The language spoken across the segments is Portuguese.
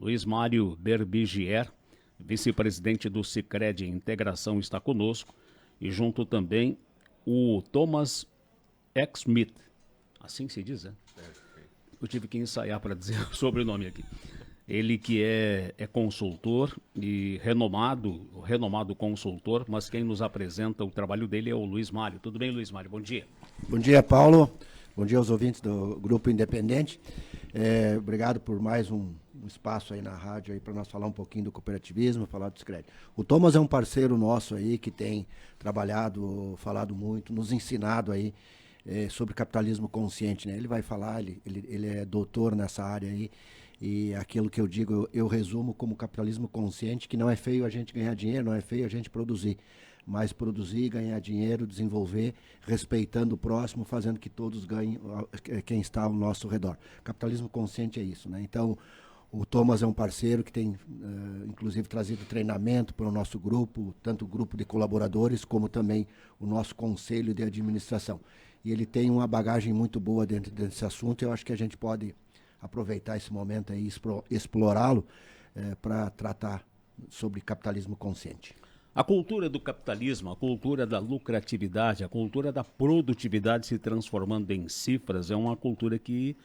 Luiz Mário Berbigier, vice-presidente do Sicredi Integração, está conosco. E junto também o Thomas Exmith. Assim se diz, né? Eu tive que ensaiar para dizer o sobrenome aqui. Ele que é consultor e renomado consultor, mas quem nos apresenta o trabalho dele é o Luiz Mário. Tudo bem, Luiz Mário? Bom dia. Bom dia, Paulo. Bom dia aos ouvintes do Grupo Independente. Obrigado por mais um espaço aí na rádio aí para nós falar um pouquinho do cooperativismo, falar do Sicredi. O Thomas é um parceiro nosso aí que tem trabalhado, falado muito, nos ensinado aí sobre capitalismo consciente, né? Ele vai falar, ele é doutor nessa área aí. E aquilo que eu digo, eu resumo como capitalismo consciente, que não é feio a gente ganhar dinheiro, não é feio a gente produzir. Mas produzir, ganhar dinheiro, desenvolver, respeitando o próximo, fazendo que todos ganhem quem está ao nosso redor. Capitalismo consciente é isso, né? Então, o Thomas é um parceiro que tem, inclusive, trazido treinamento para o nosso grupo, tanto o grupo de colaboradores, como também o nosso conselho de administração. E ele tem uma bagagem muito boa dentro desse assunto, e eu acho que a gente pode aproveitar esse momento aí, explorá-lo para tratar sobre capitalismo consciente. A cultura do capitalismo, a cultura da lucratividade, a cultura da produtividade se transformando em cifras é uma cultura que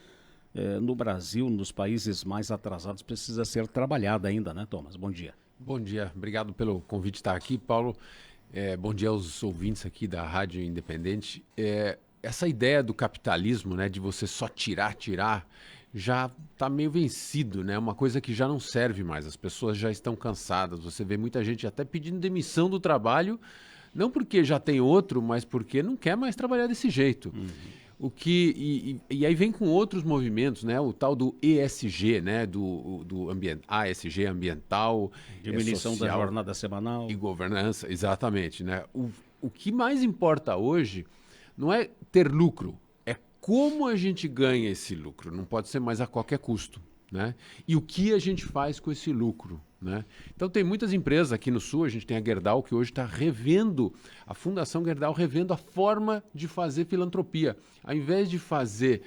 no Brasil, nos países mais atrasados, precisa ser trabalhada ainda, né, Thomas? Bom dia. Bom dia, obrigado pelo convite de estar aqui, Paulo. Bom dia aos ouvintes aqui da Rádio Independente. Essa ideia do capitalismo, né, de você só tirar, já está meio vencido, né? Uma coisa que já não serve mais, as pessoas já estão cansadas, você vê muita gente até pedindo demissão do trabalho, não porque já tem outro, mas porque não quer mais trabalhar desse jeito. O que, e aí vem com outros movimentos, né? O tal do ESG, né? Do ASG, ambiental, diminuição social, da jornada semanal. E governança, exatamente, né? O que mais importa hoje não é ter lucro, como a gente ganha esse lucro, não pode ser mais a qualquer custo, né? E o que a gente faz com esse lucro, né? Então tem muitas empresas aqui no Sul, a gente tem a Gerdau que hoje está revendo, a Fundação Gerdau revendo a forma de fazer filantropia. Ao invés de fazer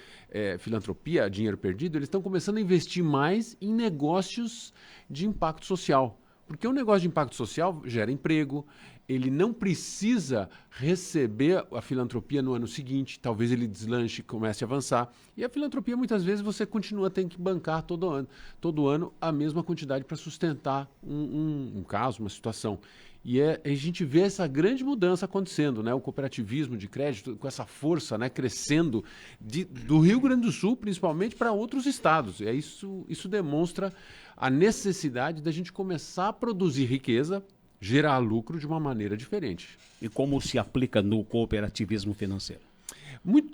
filantropia, dinheiro perdido, eles estão começando a investir mais em negócios de impacto social. Porque um negócio de impacto social gera emprego, ele não precisa receber a filantropia no ano seguinte, talvez ele deslanche e comece a avançar. E a filantropia, muitas vezes, você continua tendo que bancar todo ano a mesma quantidade para sustentar um caso, uma situação. E a gente vê essa grande mudança acontecendo, né? O cooperativismo de crédito com essa força, né, crescendo do Rio Grande do Sul, principalmente, para outros estados. E isso demonstra a necessidade da gente começar a produzir riqueza, gerar lucro de uma maneira diferente. E como se aplica no cooperativismo financeiro?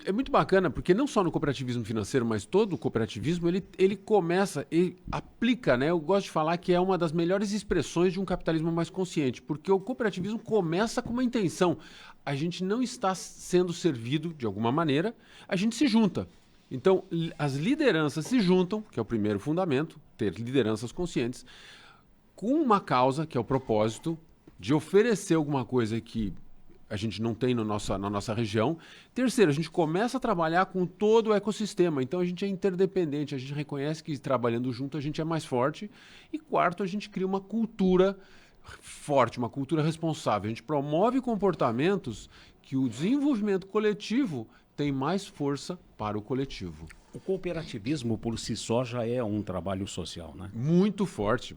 É muito bacana, porque não só no cooperativismo financeiro, mas todo o cooperativismo, ele aplica, né? Eu gosto de falar que é uma das melhores expressões de um capitalismo mais consciente, porque o cooperativismo começa com uma intenção. A gente não está sendo servido de alguma maneira, a gente se junta. Então, as lideranças se juntam, que é o primeiro fundamento, ter lideranças conscientes, com uma causa, que é o propósito, de oferecer alguma coisa que a gente não tem na nossa região. Terceiro, a gente começa a trabalhar com todo o ecossistema. Então, a gente é interdependente, a gente reconhece que trabalhando junto a gente é mais forte. E quarto, a gente cria uma cultura forte, uma cultura responsável. A gente promove comportamentos que o desenvolvimento coletivo tem mais força para o coletivo. O cooperativismo por si só já é um trabalho social, né? Muito forte,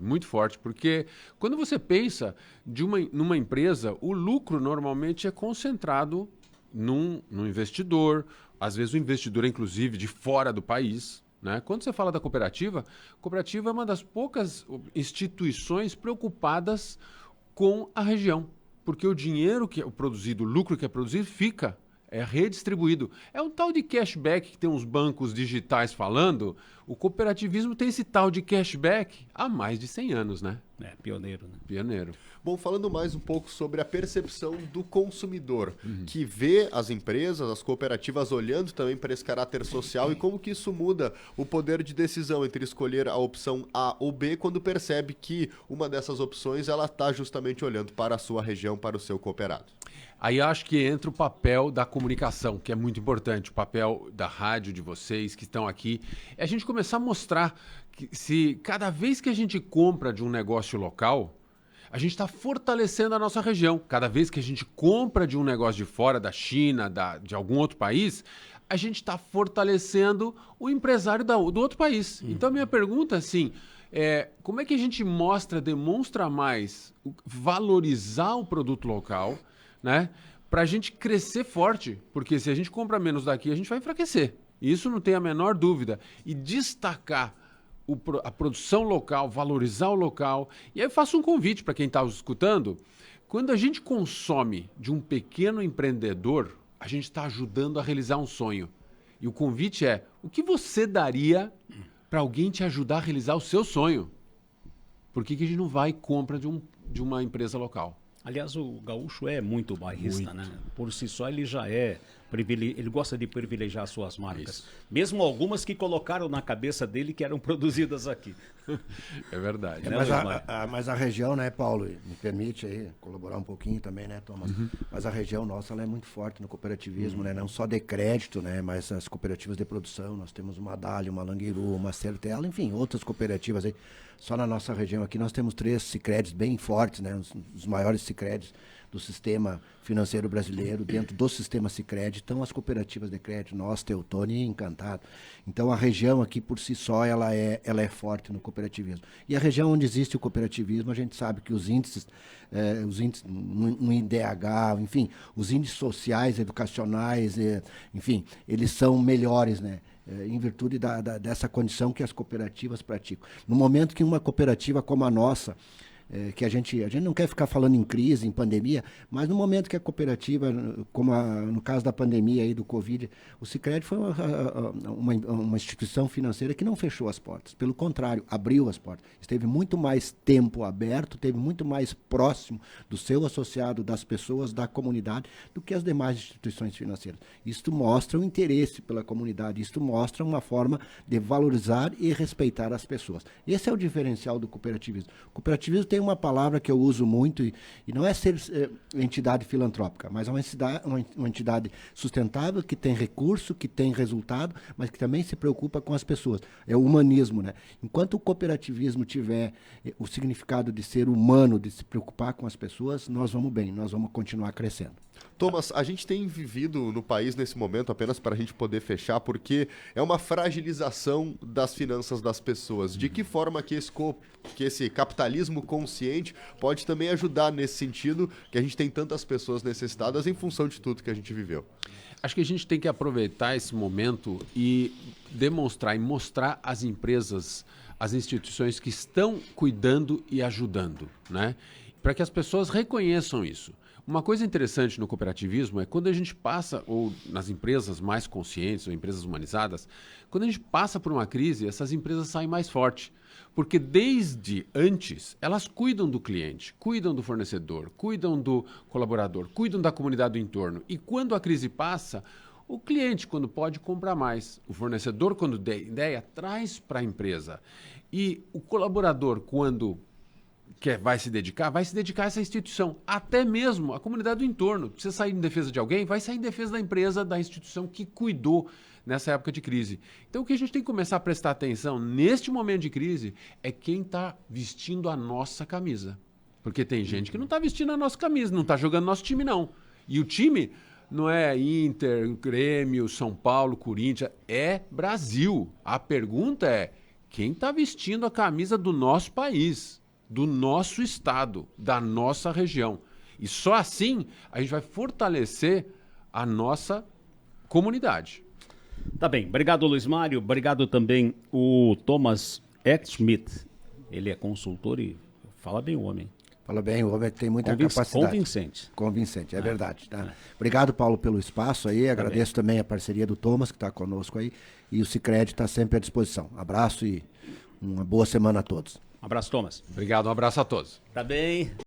porque quando você pensa numa empresa, o lucro normalmente é concentrado num investidor, às vezes o investidor é inclusive de fora do país, né? Quando você fala da cooperativa, a cooperativa é uma das poucas instituições preocupadas com a região, porque o dinheiro que é produzido, o lucro que é produzido é redistribuído. É um tal de cashback que tem uns bancos digitais falando. O cooperativismo tem esse tal de cashback há mais de 100 anos, né? Pioneiro, né? Pioneiro. Bom, falando mais um pouco sobre a percepção do consumidor, que vê as empresas, as cooperativas olhando também para esse caráter social e como que isso muda o poder de decisão entre escolher a opção A ou B quando percebe que uma dessas opções ela está justamente olhando para a sua região, para o seu cooperado. Aí eu acho que entra o papel da comunicação, que é muito importante, o papel da rádio de vocês que estão aqui. É a gente começar a mostrar que se cada vez que a gente compra de um negócio local, a gente está fortalecendo a nossa região. Cada vez que a gente compra de um negócio de fora, da China, de algum outro país, a gente está fortalecendo o empresário do outro país. Então a minha pergunta, assim, como é que a gente demonstra mais, valorizar o produto local, né? Para a gente crescer forte, porque se a gente compra menos daqui, a gente vai enfraquecer. Isso não tem a menor dúvida. E destacar a produção local, valorizar o local. E aí eu faço um convite para quem está escutando. Quando a gente consome de um pequeno empreendedor, a gente está ajudando a realizar um sonho. E o convite é, o que você daria para alguém te ajudar a realizar o seu sonho? Por que a gente não vai e compra de uma empresa local? Aliás, o gaúcho é muito bairrista, né? Por si só ele já ele gosta de privilegiar suas marcas. Isso. Mesmo algumas que colocaram na cabeça dele que eram produzidas aqui. É verdade. Né, Mas a região, né, Paulo, me permite aí colaborar um pouquinho também, né, Thomas? Mas a região nossa, ela é muito forte no cooperativismo, né? Não só de crédito, né, mas as cooperativas de produção. Nós temos uma Dália, uma Languiru, uma Sertela, enfim, outras cooperativas aí. Só na nossa região aqui nós temos 3 Sicreds bem fortes, né? Os maiores Sicreds do sistema financeiro brasileiro. Dentro do sistema Sicredi estão as cooperativas de crédito, nós, Teutônia e Encantado. Então a região aqui por si só ela é forte no cooperativismo. E a região onde existe o cooperativismo, a gente sabe que os índices no IDH, enfim, os índices sociais, educacionais, enfim, eles são melhores, né? Em virtude dessa condição que as cooperativas praticam. No momento que uma cooperativa como a nossa, que a gente não quer ficar falando em crise, em pandemia, mas no momento que a cooperativa, como no caso da pandemia aí do Covid, o Sicredi foi uma instituição financeira que não fechou as portas, pelo contrário, abriu as portas. Esteve muito mais tempo aberto, esteve muito mais próximo do seu associado, das pessoas, da comunidade, do que as demais instituições financeiras. Isto mostra o interesse pela comunidade, isto mostra uma forma de valorizar e respeitar as pessoas. Esse é o diferencial do cooperativismo. O cooperativismo tem uma palavra que eu uso muito, e não é ser entidade filantrópica, mas é uma entidade sustentável, que tem recurso, que tem resultado, mas que também se preocupa com as pessoas. É o humanismo, né? Enquanto o cooperativismo tiver o significado de ser humano, de se preocupar com as pessoas, nós vamos bem, nós vamos continuar crescendo. Thomas, a gente tem vivido no país nesse momento, apenas para a gente poder fechar, porque é uma fragilização das finanças das pessoas. De que forma que esse capitalismo consciente pode também ajudar nesse sentido, que a gente tem tantas pessoas necessitadas em função de tudo que a gente viveu? Acho que a gente tem que aproveitar esse momento e demonstrar e mostrar às empresas, às instituições que estão cuidando e ajudando, né? Para que as pessoas reconheçam isso. Uma coisa interessante no cooperativismo é quando a gente passa, ou nas empresas mais conscientes, ou empresas humanizadas, quando a gente passa por uma crise, essas empresas saem mais fortes. Porque desde antes, elas cuidam do cliente, cuidam do fornecedor, cuidam do colaborador, cuidam da comunidade do entorno. E quando a crise passa, o cliente, quando pode, compra mais. O fornecedor, quando der ideia, traz para a empresa. E o colaborador, quando vai se dedicar a essa instituição. Até mesmo a comunidade do entorno. Se você sair em defesa de alguém, vai sair em defesa da empresa, da instituição que cuidou nessa época de crise. Então o que a gente tem que começar a prestar atenção neste momento de crise é quem está vestindo a nossa camisa. Porque tem gente que não está vestindo a nossa camisa, não está jogando nosso time, não. E o time não é Inter, Grêmio, São Paulo, Corinthians, é Brasil. A pergunta é quem está vestindo a camisa do nosso país, do nosso estado, da nossa região. E só assim a gente vai fortalecer a nossa comunidade. Tá bem, obrigado Luiz Mário, obrigado também o Thomas Schmidt. Ele é consultor e fala bem o homem. Fala bem, o homem tem muita capacidade. Convincente. É verdade. Tá? Obrigado, Paulo, pelo espaço aí, agradeço também a parceria do Thomas, que está conosco aí, e o Sicredi está sempre à disposição. Abraço e uma boa semana a todos. Um abraço, Thomas. Obrigado, um abraço a todos. Tá bem.